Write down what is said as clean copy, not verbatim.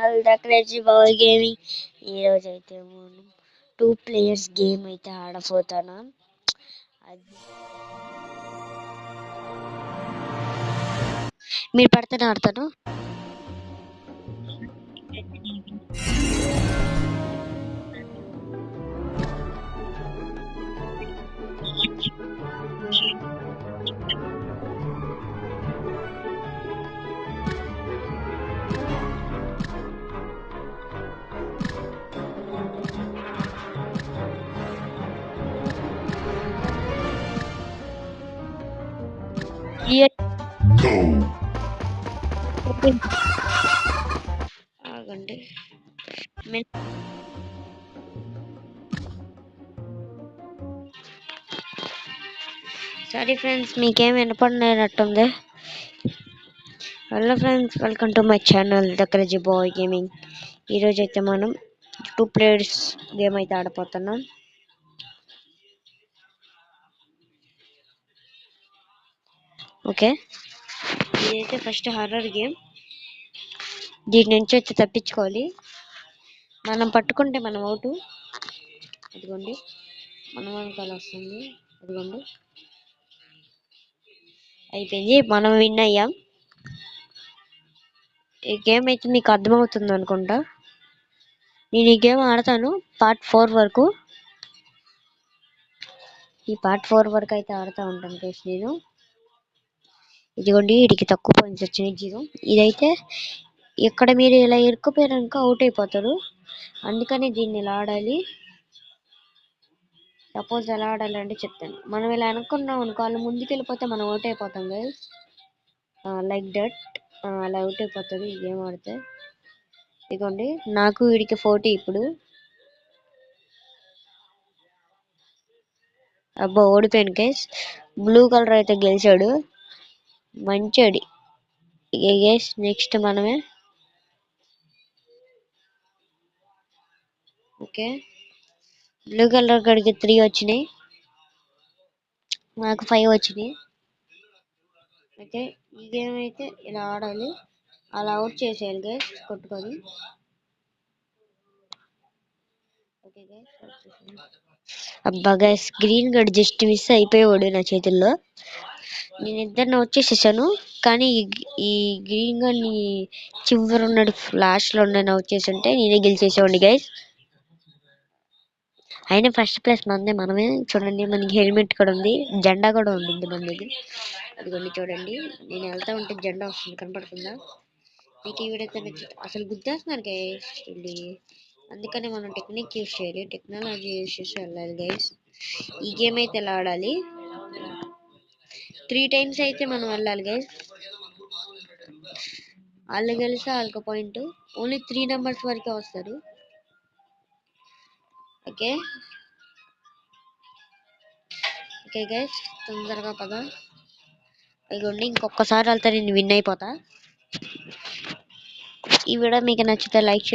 Channel the crazy boy gaming. ఈ రోజు అయితే మనం 2 ప్లేయర్స్ గేమ్ అయితే ఆడబోతున్నాం. మీరు పడితేనే ఆడతాను. ఆగండి. సారీ ఫ్రెండ్స్, మీకేం వినపడినట్టుంది. Hello friends, welcome to my channel the crazy boy gaming. ఈరోజు అయితే మనం 2 ప్లేయర్స్ గేమ్ అయితే ఆడపోతున్నాం. ఓకే, ఇదైతే ఫస్ట్ హారర్ గేమ్. దీని నుంచి అయితే తప్పించుకోవాలి. మనం పట్టుకుంటే మనం అవుట్. అదిగోండి, మనం వెనకాల వస్తుంది. అదిగోండి, అయిపోయింది, మనం విన్ అయ్యాం. ఈ గేమ్ అయితే మీకు అర్థమవుతుంది అనుకుంటా. నేను ఈ గేమ్ ఆడతాను పార్ట్ 4 వరకు. ఈ పార్ట్ 4 వరకు అయితే ఆడుతూ ఉంటాను గైస్ నేను. ఇదిగోండి, వీడికి తక్కువ పాయింట్స్ వచ్చినాయి, 0. ఇదైతే ఇక్కడ మీరు ఇలా ఇరుక్కుపోయారనుక అవుట్ అయిపోతారు. అందుకని దీన్ని ఇలా ఆడాలి. సపోజ్ ఎలా ఆడాలంటే చెప్తాను. మనం ఇలా అనుకున్నాం అనుకో, వాళ్ళు ముందుకు వెళ్ళిపోతే మనం అవుట్ అయిపోతాం గైస్. Like that. అలా అవుట్ అయిపోతుంది ఈ గేమ్ ఆడితే. ఇదిగోండి, నాకు వీడికి 40 ఇప్పుడు. అబ్బా, ఓడిపోయాను గైస్. బ్లూ కలర్ అయితే గెలిచాడు, మంచోడి. గైస్ నెక్స్ట్ మనమే. ఓకే, బ్లూ కలర్ గడికి 3 వచ్చినాయి, నాకు 5 వచ్చినాయి. అయితే ఈ గేమ్ అయితే ఇలా ఆడాలి. అలా అవుట్ చేసేయాలి గైస్ కొట్టుకొని. ఓకే గైస్, అబ్బా గైస్, గ్రీన్ గడ్ జస్ట్ మిస్ అయిపోయాడు నా చేతుల్లో. నేను ఇద్దరిని అవుట్ చేసేసాను, కానీ ఈ గ్రీన్ గడ్ని చివరి ఉన్నాడు, లాస్ట్ లో ఉన్నాను అవుట్ చేసి ఉంటే నేనే గెలిచేసేవాడిని గైస్. అయినా ఫస్ట్ ప్లేస్ మనదే. మనమే చూడండి, మనకి హెల్మెట్ కూడా ఉంది, జెండా కూడా ఉంది మన దగ్గర. అదిగోండి చూడండి, నేను వెళ్తా ఉంటే జెండా వస్తుంది, కనపడుతుందా మీకు? ఈ వీడియో అసలు గుద్దేస్తున్నారు గైస్ వెళ్ళి. అందుకని మనం టెక్నిక్ యూజ్ చేయాలి, టెక్నాలజీ యూజ్ చేసి వెళ్ళాలి గైస్. ఈ గేమ్ అయితే ఎలా ఆడాలి, 3 టైమ్స్ అయితే మనం వెళ్ళాలి గైస్. వాళ్ళు గెలిస్తే వాళ్ళకి పాయింట్. ఓన్లీ 3 నెంబర్స్ వరకే వస్తారు. ఓకే ఓకే గైస్, తొందరగా పద. ఇదిగోండి, ఇంకొకసారి వెళ్తే నేను విన్ అయిపోతా. ఈ వీడియో మీకు నచ్చితే లైక్ చేయండి.